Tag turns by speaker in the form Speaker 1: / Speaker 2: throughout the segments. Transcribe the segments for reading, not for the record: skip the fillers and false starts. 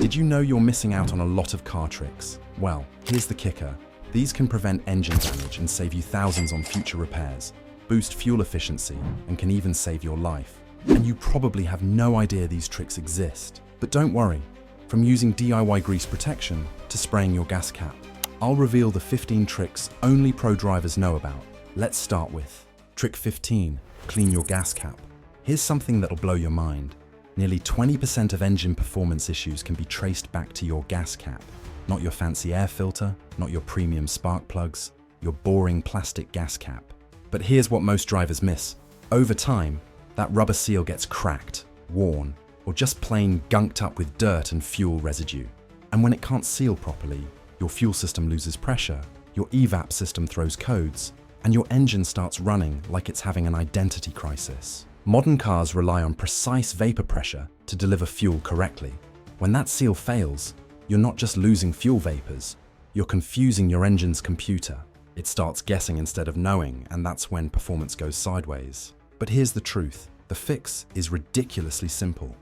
Speaker 1: Did you know you're missing out on a lot of car tricks? Well, here's the kicker. These can prevent engine damage and save you thousands on future repairs, boost fuel efficiency, and can even save your life. And you probably have no idea these tricks exist. But don't worry. From using DIY grease protection to spraying your gas cap, I'll reveal the 15 tricks only pro drivers know about. Let's start with Trick 15, clean your gas cap. Here's something that'll blow your mind. Nearly 20% of engine performance issues can be traced back to your gas cap. Not your fancy air filter, not your premium spark plugs, your boring plastic gas cap. But here's what most drivers miss. Over time, that rubber seal gets cracked, worn, or just plain gunked up with dirt and fuel residue. And when it can't seal properly, your fuel system loses pressure, your evap system throws codes, and your engine starts running like it's having an identity crisis. Modern cars rely on precise vapor pressure to deliver fuel correctly. When that seal fails, you're not just losing fuel vapors, you're confusing your engine's computer. It starts guessing instead of knowing, and that's when performance goes sideways. But here's the truth. The fix is ridiculously simple.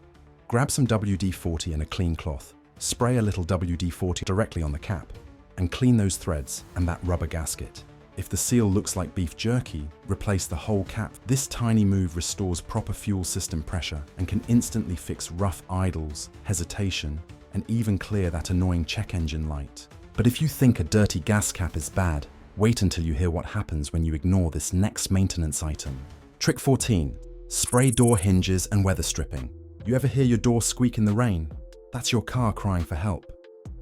Speaker 1: Grab some WD-40 and a clean cloth, spray a little WD-40 directly on the cap, and clean those threads and that rubber gasket. If the seal looks like beef jerky, replace the whole cap. This tiny move restores proper fuel system pressure and can instantly fix rough idles, hesitation, and even clear that annoying check engine light. But if you think a dirty gas cap is bad, wait until you hear what happens when you ignore this next maintenance item. Trick 14, spray door hinges and weather stripping. You ever hear your door squeak in the rain? That's your car crying for help.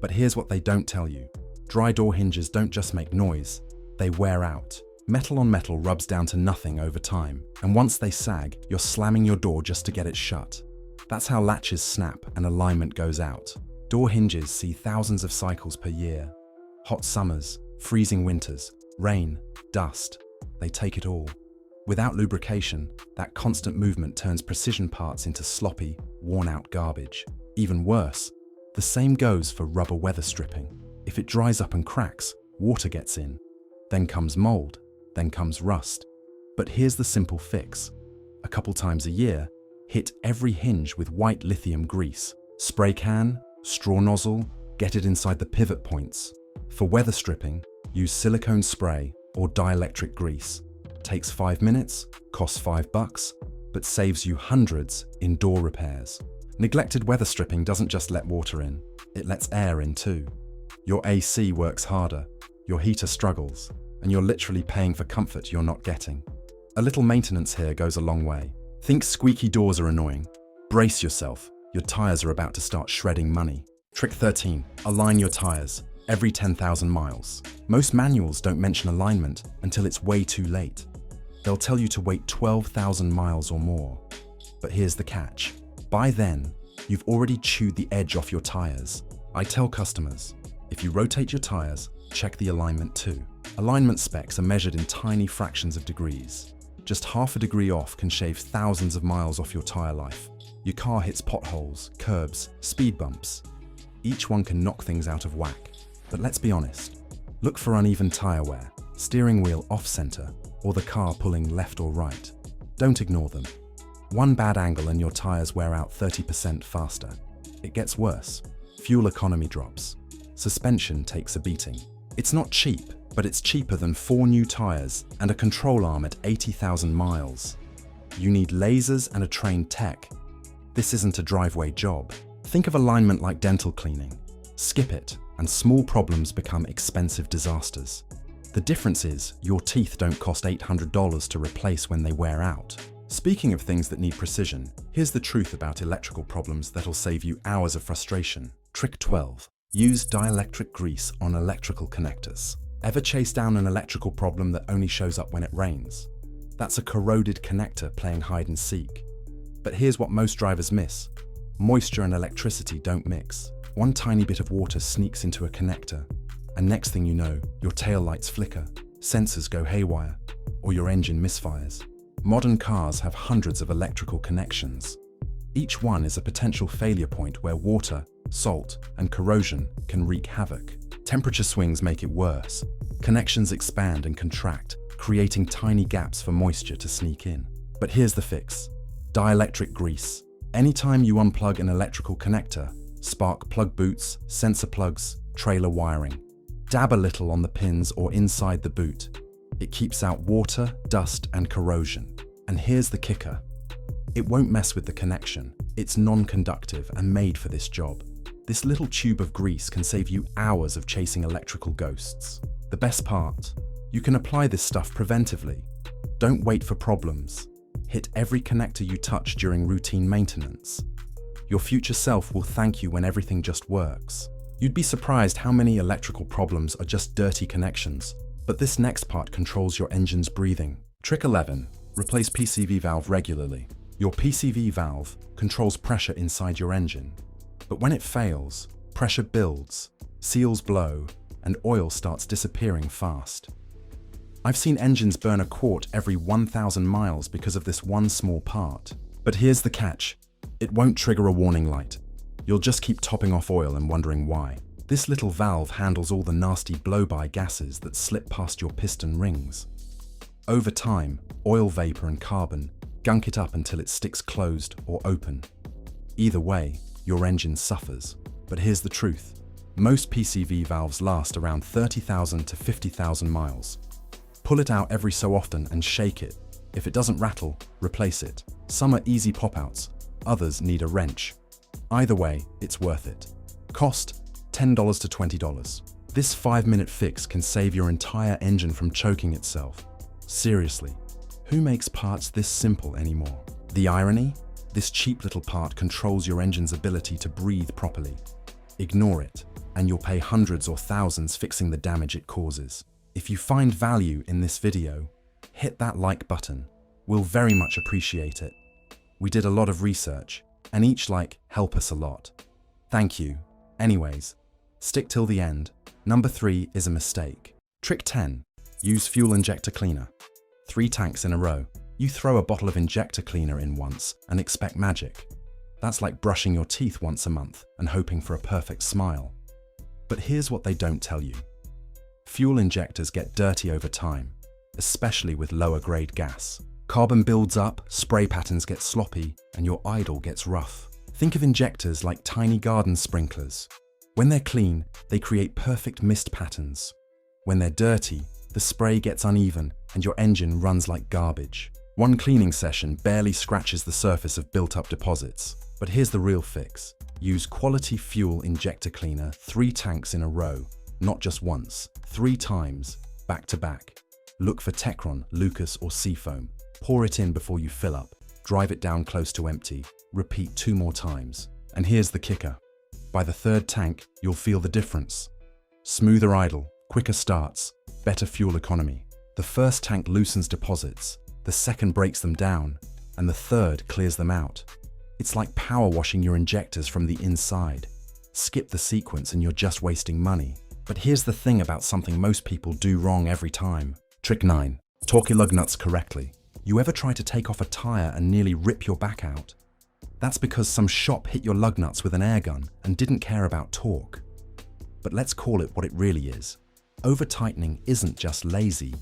Speaker 1: But here's what they don't tell you. Dry door hinges don't just make noise. They wear out. Metal on metal rubs down to nothing over time, and once they sag, you're slamming your door just to get it shut. That's how latches snap and alignment goes out. Door hinges see thousands of cycles per year. Hot summers, freezing winters, rain, dust, they take it all. Without lubrication, that constant movement turns precision parts into sloppy, worn-out garbage. Even worse, the same goes for rubber weather stripping. If it dries up and cracks, water gets in. Then comes mold, then comes rust. But here's the simple fix. A couple times a year, hit every hinge with white lithium grease. Spray can, straw nozzle, get it inside the pivot points. For weather stripping, use silicone spray or dielectric grease. Takes 5 minutes, costs $5, but saves you hundreds in door repairs. Neglected weather stripping doesn't just let water in, it lets air in too. Your AC works harder, your heater struggles, and you're literally paying for comfort you're not getting. A little maintenance here goes a long way. Think squeaky doors are annoying. Brace yourself, your tires are about to start shredding money. Trick 13, align your tires every 10,000 miles. Most manuals don't mention alignment until it's way too late. They'll tell you to wait 12,000 miles or more. But here's the catch. By then, you've already chewed the edge off your tires. I tell customers, if you rotate your tires, check the alignment too. Alignment specs are measured in tiny fractions of degrees. Just half a degree off can shave thousands of miles off your tire life. Your car hits potholes, curbs, speed bumps. Each one can knock things out of whack. But let's be honest. Look for uneven tire wear, steering wheel off-center, or the car pulling left or right. Don't ignore them. One bad angle and your tires wear out 30% faster. It gets worse. Fuel economy drops. Suspension takes a beating. It's not cheap, but it's cheaper than 4 new tires and a control arm at 80,000 miles. You need lasers and a trained tech. This isn't a driveway job. Think of alignment like dental cleaning. Skip it, and small problems become expensive disasters. The difference is, your teeth don't cost $800 to replace when they wear out. Speaking of things that need precision, here's the truth about electrical problems that'll save you hours of frustration. Trick 12. Use dielectric grease on electrical connectors. Ever chase down an electrical problem that only shows up when it rains? That's a corroded connector playing hide and seek. But here's what most drivers miss. Moisture and electricity don't mix. One tiny bit of water sneaks into a connector, and next thing you know, your taillights flicker, sensors go haywire, or your engine misfires. Modern cars have hundreds of electrical connections. Each one is a potential failure point where water, salt, and corrosion can wreak havoc. Temperature swings make it worse. Connections expand and contract, creating tiny gaps for moisture to sneak in. But here's the fix. Dielectric grease. Anytime you unplug an electrical connector, spark plug boots, sensor plugs, trailer wiring. Dab a little on the pins or inside the boot. It keeps out water, dust, and corrosion. And here's the kicker. It won't mess with the connection. It's non-conductive and made for this job. This little tube of grease can save you hours of chasing electrical ghosts. The best part, you can apply this stuff preventively. Don't wait for problems. Hit every connector you touch during routine maintenance. Your future self will thank you when everything just works. You'd be surprised how many electrical problems are just dirty connections. But this next part controls your engine's breathing. Trick 11. Replace PCV valve regularly. Your PCV valve controls pressure inside your engine. But when it fails, pressure builds, seals blow, and oil starts disappearing fast. I've seen engines burn a quart every 1,000 miles because of this one small part. But here's the catch. It won't trigger a warning light. You'll just keep topping off oil and wondering why. This little valve handles all the nasty blow-by gases that slip past your piston rings. Over time, oil vapor and carbon gunk it up until it sticks closed or open. Either way, your engine suffers. But here's the truth. Most PCV valves last around 30,000 to 50,000 miles. Pull it out every so often and shake it. If it doesn't rattle, replace it. Some are easy pop-outs, others need a wrench. Either way, it's worth it. Cost, $10 to $20. This 5-minute fix can save your entire engine from choking itself. Seriously, who makes parts this simple anymore? The irony? This cheap little part controls your engine's ability to breathe properly. Ignore it, and you'll pay hundreds or thousands fixing the damage it causes. If you find value in this video, hit that like button. We'll very much appreciate it. We did a lot of research, and each like helps us a lot. Thank you. Anyways, stick till the end. Number 3 is a mistake. Trick 10. Use fuel injector cleaner. 3 tanks in a row. You throw a bottle of injector cleaner in once and expect magic. That's like brushing your teeth once a month and hoping for a perfect smile. But here's what they don't tell you. Fuel injectors get dirty over time, especially with lower grade gas. Carbon builds up, spray patterns get sloppy, and your idle gets rough. Think of injectors like tiny garden sprinklers. When they're clean, they create perfect mist patterns. When they're dirty, the spray gets uneven and your engine runs like garbage. One cleaning session barely scratches the surface of built-up deposits. But here's the real fix. Use quality fuel injector cleaner 3 tanks in a row, not just once, 3 times, back to back. Look for Techron, Lucas, or Seafoam. Pour it in before you fill up. Drive it down close to empty. Repeat 2 more times. And here's the kicker. By the 3rd tank, you'll feel the difference. Smoother idle, quicker starts, better fuel economy. The 1st tank loosens deposits, the 2nd breaks them down, and the 3rd clears them out. It's like power washing your injectors from the inside. Skip the sequence and you're just wasting money. But here's the thing about something most people do wrong every time. Trick 9. Torque your lug nuts correctly. You ever try to take off a tire and nearly rip your back out? That's because some shop hit your lug nuts with an air gun and didn't care about torque. But let's call it what it really is. Over-tightening isn't just lazy,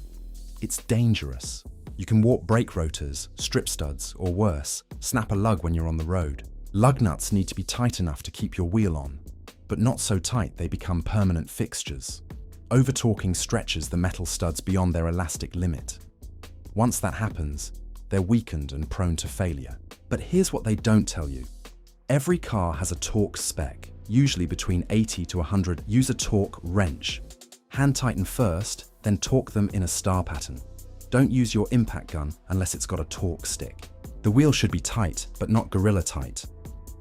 Speaker 1: it's dangerous. You can warp brake rotors, strip studs, or worse, snap a lug when you're on the road. Lug nuts need to be tight enough to keep your wheel on, but not so tight they become permanent fixtures. Over-torquing stretches the metal studs beyond their elastic limit. Once that happens, they're weakened and prone to failure. But here's what they don't tell you. Every car has a torque spec, usually between 80 to 100. Use a torque wrench. Hand tighten first, then torque them in a star pattern. Don't use your impact gun unless it's got a torque stick. The wheel should be tight, but not gorilla tight.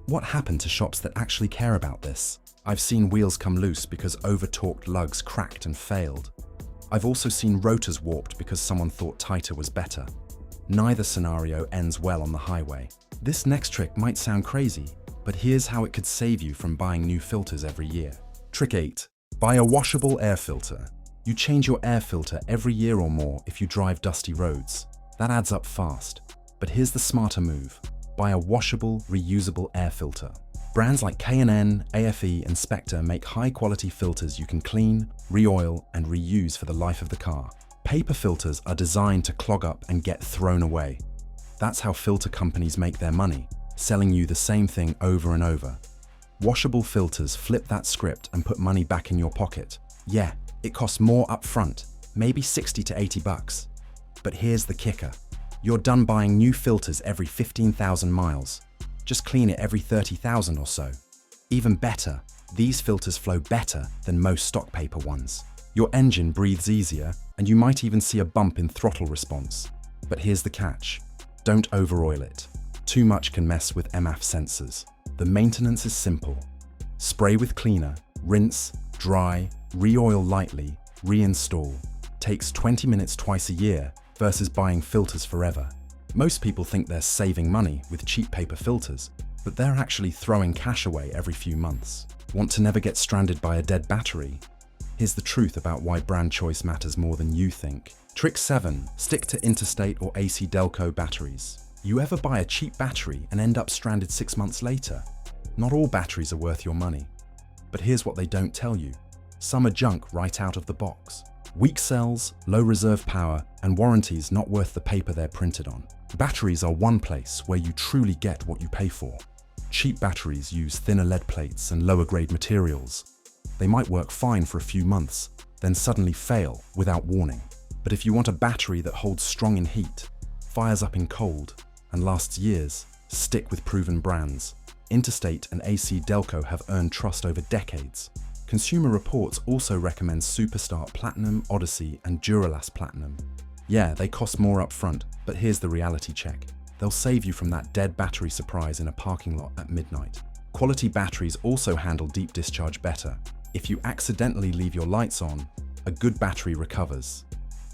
Speaker 1: What happened to shops that actually care about this? I've seen wheels come loose because over-torqued lugs cracked and failed. I've also seen rotors warped because someone thought tighter was better. Neither scenario ends well on the highway. This next trick might sound crazy, but here's how it could save you from buying new filters every year. Trick 8. Buy a washable air filter. You change your air filter every year or more if you drive dusty roads. That adds up fast. But here's the smarter move. Buy a washable, reusable air filter. Brands like K&N, AFE, and Spectre make high-quality filters you can clean, re-oil, and reuse for the life of the car. Paper filters are designed to clog up and get thrown away. That's how filter companies make their money, selling you the same thing over and over. Washable filters flip that script and put money back in your pocket. Yeah, it costs more upfront, maybe 60 to 80 bucks. But here's the kicker. You're done buying new filters every 15,000 miles. Just clean it every 30,000 or so. Even better, these filters flow better than most stock paper ones. Your engine breathes easier, and you might even see a bump in throttle response. But here's the catch. Don't over-oil it. Too much can mess with MAF sensors. The maintenance is simple. Spray with cleaner, rinse, dry, re-oil lightly, reinstall. Takes 20 minutes twice a year versus buying filters forever. Most people think they're saving money with cheap paper filters, but they're actually throwing cash away every few months. Want to never get stranded by a dead battery? Here's the truth about why brand choice matters more than you think. Trick 7. Stick to interstate or AC Delco batteries. You ever buy a cheap battery and end up stranded 6 months later? Not all batteries are worth your money. But here's what they don't tell you. Some are junk right out of the box. Weak cells, low reserve power, and warranties not worth the paper they're printed on. Batteries are one place where you truly get what you pay for. Cheap batteries use thinner lead plates and lower grade materials. They might work fine for a few months, then suddenly fail without warning. But if you want a battery that holds strong in heat, fires up in cold, and lasts years, stick with proven brands. Interstate and AC Delco have earned trust over decades. Consumer Reports also recommends Superstart Platinum, Odyssey, and Duralast Platinum. Yeah, they cost more upfront, but here's the reality check. They'll save you from that dead battery surprise in a parking lot at midnight. Quality batteries also handle deep discharge better. If you accidentally leave your lights on, a good battery recovers.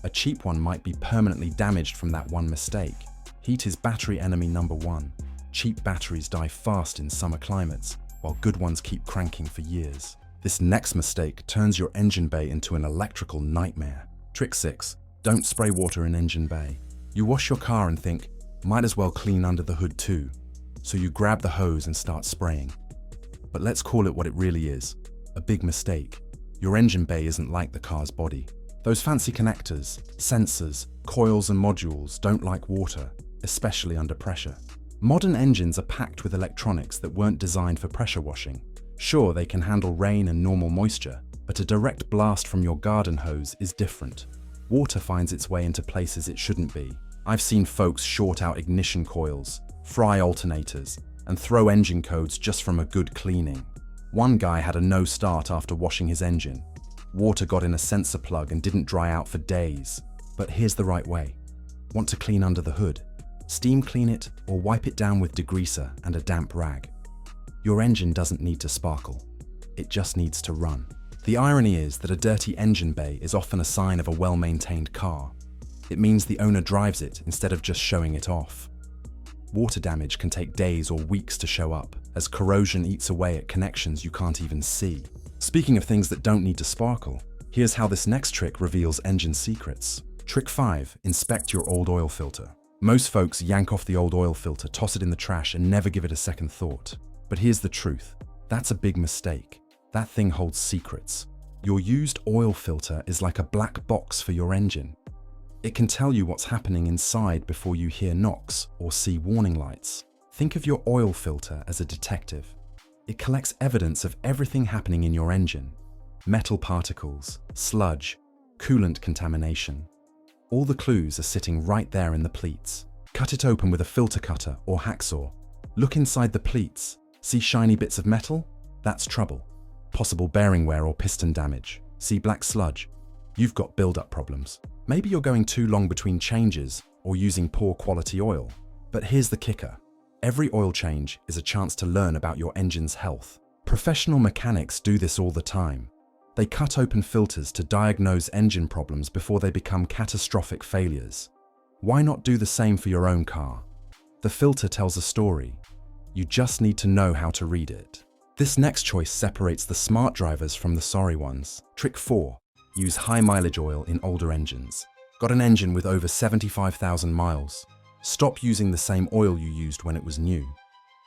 Speaker 1: A cheap one might be permanently damaged from that one mistake. Heat is battery enemy number one. Cheap batteries die fast in summer climates, while good ones keep cranking for years. This next mistake turns your engine bay into an electrical nightmare. Trick 6. Don't spray water in engine bay. You wash your car and think, might as well clean under the hood too. So you grab the hose and start spraying. But let's call it what it really is. A big mistake. Your engine bay isn't like the car's body. Those fancy connectors, sensors, coils and modules don't like water, especially under pressure. Modern engines are packed with electronics that weren't designed for pressure washing. Sure, they can handle rain and normal moisture, but a direct blast from your garden hose is different. Water finds its way into places it shouldn't be. I've seen folks short out ignition coils, fry alternators, and throw engine codes just from a good cleaning. One guy had a no start after washing his engine. Water got in a sensor plug and didn't dry out for days. But here's the right way. Want to clean under the hood? Steam clean it or wipe it down with degreaser and a damp rag. Your engine doesn't need to sparkle. It just needs to run. The irony is that a dirty engine bay is often a sign of a well-maintained car. It means the owner drives it instead of just showing it off. Water damage can take days or weeks to show up, as corrosion eats away at connections you can't even see. Speaking of things that don't need to sparkle, here's how this next trick reveals engine secrets. Trick 5. Inspect your old oil filter. Most folks yank off the old oil filter, toss it in the trash, and never give it a second thought. But here's the truth. That's a big mistake. That thing holds secrets. Your used oil filter is like a black box for your engine. It can tell you what's happening inside before you hear knocks or see warning lights. Think of your oil filter as a detective. It collects evidence of everything happening in your engine. Metal particles, sludge, coolant contamination. All the clues are sitting right there in the pleats. Cut it open with a filter cutter or hacksaw. Look inside the pleats. See shiny bits of metal? That's trouble. Possible bearing wear or piston damage. See black sludge? You've got build-up problems. Maybe you're going too long between changes or using poor quality oil. But here's the kicker. Every oil change is a chance to learn about your engine's health. Professional mechanics do this all the time. They cut open filters to diagnose engine problems before they become catastrophic failures. Why not do the same for your own car? The filter tells a story. You just need to know how to read it. This next choice separates the smart drivers from the sorry ones. Trick 4. Use high mileage oil in older engines. Got an engine with over 75,000 miles? Stop using the same oil you used when it was new.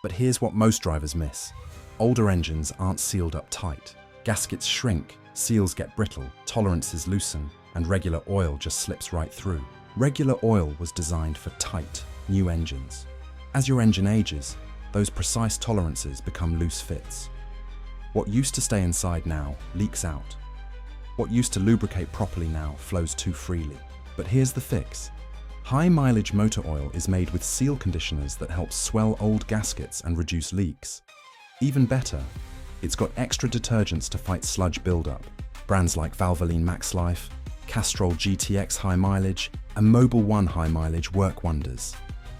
Speaker 1: But here's what most drivers miss. Older engines aren't sealed up tight. Gaskets shrink, seals get brittle, tolerances loosen, and regular oil just slips right through. Regular oil was designed for tight, new engines. As your engine ages, those precise tolerances become loose fits. What used to stay inside now leaks out. What used to lubricate properly now flows too freely. But here's the fix. High-mileage motor oil is made with seal conditioners that help swell old gaskets and reduce leaks. Even better, it's got extra detergents to fight sludge buildup. Brands like Valvoline Max Life, Castrol GTX High Mileage, and Mobil 1 High Mileage work wonders.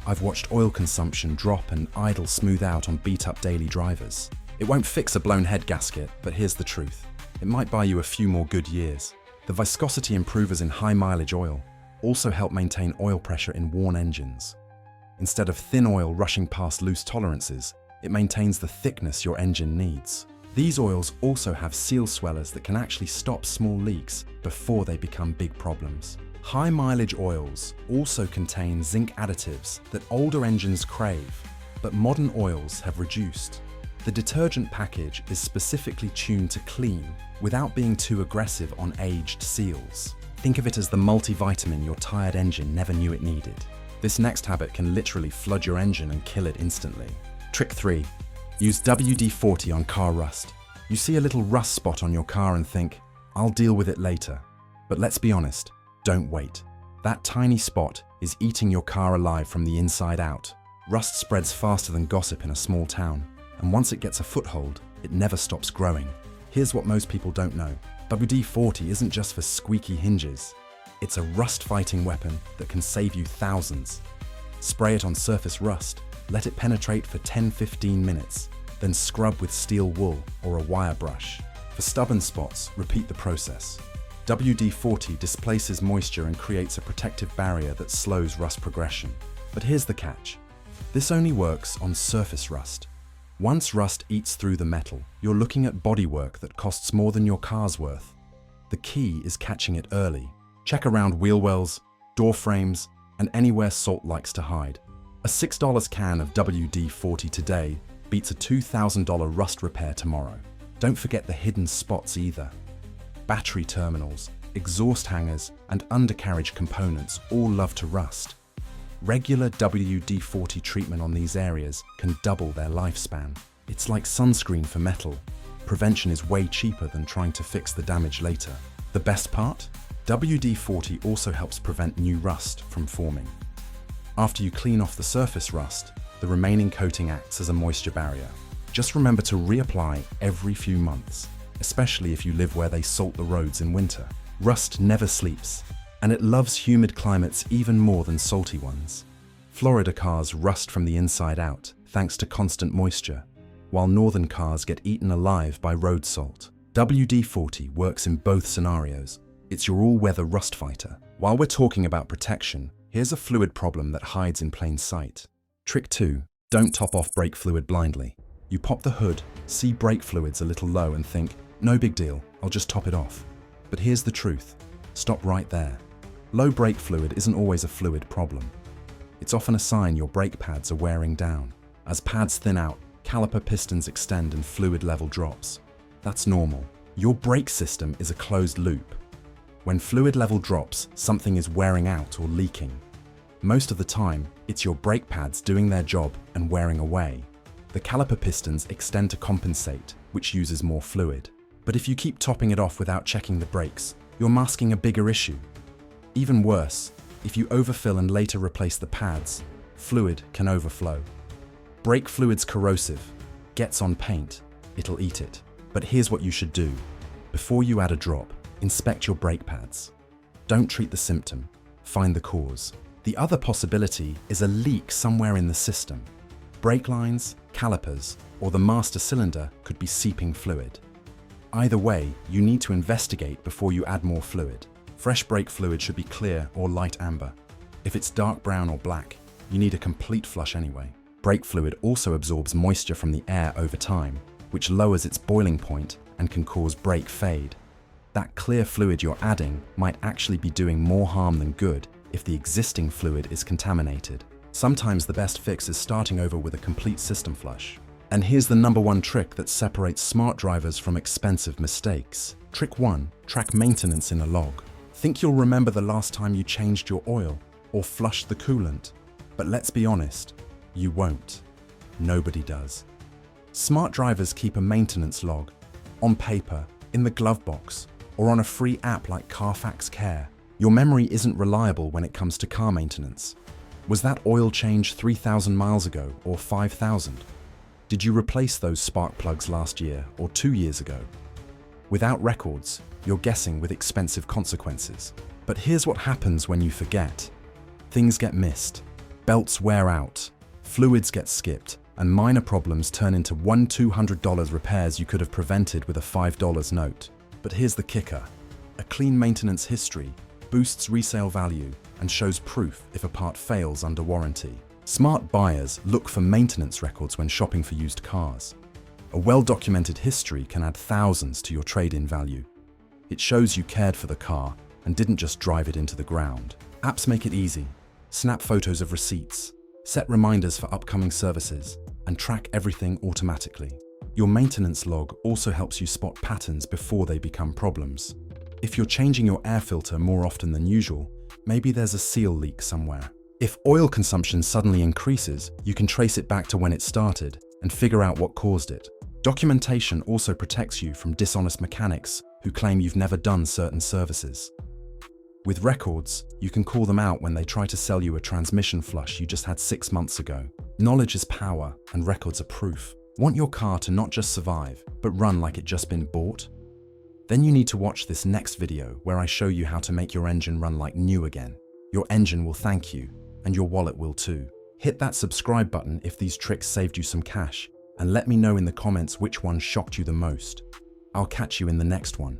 Speaker 1: I've watched oil consumption drop and idle smooth out on beat-up daily drivers. It won't fix a blown head gasket, but here's the truth. It might buy you a few more good years. The viscosity improvers in high-mileage oil also help maintain oil pressure in worn engines. Instead of thin oil rushing past loose tolerances, it maintains the thickness your engine needs. These oils also have seal swellers that can actually stop small leaks before they become big problems. High-mileage oils also contain zinc additives that older engines crave, but modern oils have reduced. The detergent package is specifically tuned to clean without being too aggressive on aged seals. Think of it as the multivitamin your tired engine never knew it needed. This next habit can literally flood your engine and kill it instantly. Trick 3. Use WD-40 on car rust. You see a little rust spot on your car and think, I'll deal with it later. But let's be honest, don't wait. That tiny spot is eating your car alive from the inside out. Rust spreads faster than gossip in a small town, and once it gets a foothold, it never stops growing. Here's what most people don't know. WD-40 isn't just for squeaky hinges. It's a rust-fighting weapon that can save you thousands. Spray it on surface rust, let it penetrate for 10-15 minutes, then scrub with steel wool or a wire brush. For stubborn spots, repeat the process. WD-40 displaces moisture and creates a protective barrier that slows rust progression. But here's the catch. This only works on surface rust. Once rust eats through the metal, you're looking at bodywork that costs more than your car's worth. The key is catching it early. Check around wheel wells, door frames, and anywhere salt likes to hide. A $6 can of WD-40 today beats a $2,000 rust repair tomorrow. Don't forget the hidden spots either. Battery terminals, exhaust hangers, and undercarriage components all love to rust. Regular WD-40 treatment on these areas can double their lifespan. It's like sunscreen for metal. Prevention is way cheaper than trying to fix the damage later. The best part? WD-40 also helps prevent new rust from forming. After you clean off the surface rust, the remaining coating acts as a moisture barrier. Just remember to reapply every few months, especially if you live where they salt the roads in winter. Rust never sleeps, and it loves humid climates even more than salty ones. Florida cars rust from the inside out thanks to constant moisture, while northern cars get eaten alive by road salt. WD-40 works in both scenarios. It's your all-weather rust fighter. While we're talking about protection, here's a fluid problem that hides in plain sight. Trick 2. Don't top off brake fluid blindly. You pop the hood, see brake fluids a little low and think, no big deal, I'll just top it off. But here's the truth. Stop right there. Low brake fluid isn't always a fluid problem. It's often a sign your brake pads are wearing down. As pads thin out, caliper pistons extend and fluid level drops. That's normal. Your brake system is a closed loop. When fluid level drops, something is wearing out or leaking. Most of the time, it's your brake pads doing their job and wearing away. The caliper pistons extend to compensate, which uses more fluid. But if you keep topping it off without checking the brakes, you're masking a bigger issue. Even worse, if you overfill and later replace the pads, fluid can overflow. Brake fluid's corrosive, gets on paint, it'll eat it. But here's what you should do. Before you add a drop, inspect your brake pads. Don't treat the symptom, find the cause. The other possibility is a leak somewhere in the system. Brake lines, calipers, or the master cylinder could be seeping fluid. Either way, you need to investigate before you add more fluid. Fresh brake fluid should be clear or light amber. If it's dark brown or black, you need a complete flush anyway. Brake fluid also absorbs moisture from the air over time, which lowers its boiling point and can cause brake fade. That clear fluid you're adding might actually be doing more harm than good if the existing fluid is contaminated. Sometimes the best fix is starting over with a complete system flush. And here's the #1 trick that separates smart drivers from expensive mistakes. Trick 1. Track maintenance in a log. Think you'll remember the last time you changed your oil or flushed the coolant. But let's be honest, you won't. Nobody does. Smart drivers keep a maintenance log on paper, in the glove box, or on a free app like Carfax Care, your memory isn't reliable when it comes to car maintenance. Was that oil change 3,000 miles ago or 5,000? Did you replace those spark plugs last year or 2 years ago? Without records, you're guessing with expensive consequences. But here's what happens when you forget. Things get missed, belts wear out, fluids get skipped, and minor problems turn into $200 repairs you could have prevented with a $5 note. But here's the kicker. A clean maintenance history boosts resale value and shows proof if a part fails under warranty. Smart buyers look for maintenance records when shopping for used cars. A well-documented history can add thousands to your trade-in value. It shows you cared for the car and didn't just drive it into the ground. Apps make it easy. Snap photos of receipts, set reminders for upcoming services, and track everything automatically. Your maintenance log also helps you spot patterns before they become problems. If you're changing your air filter more often than usual, maybe there's a seal leak somewhere. If oil consumption suddenly increases, you can trace it back to when it started and figure out what caused it. Documentation also protects you from dishonest mechanics who claim you've never done certain services. With records, you can call them out when they try to sell you a transmission flush you just had 6 months ago. Knowledge is power, and records are proof. Want your car to not just survive, but run like it just been bought? Then you need to watch this next video where I show you how to make your engine run like new again. Your engine will thank you, and your wallet will too. Hit that subscribe button if these tricks saved you some cash, and let me know in the comments which one shocked you the most. I'll catch you in the next one.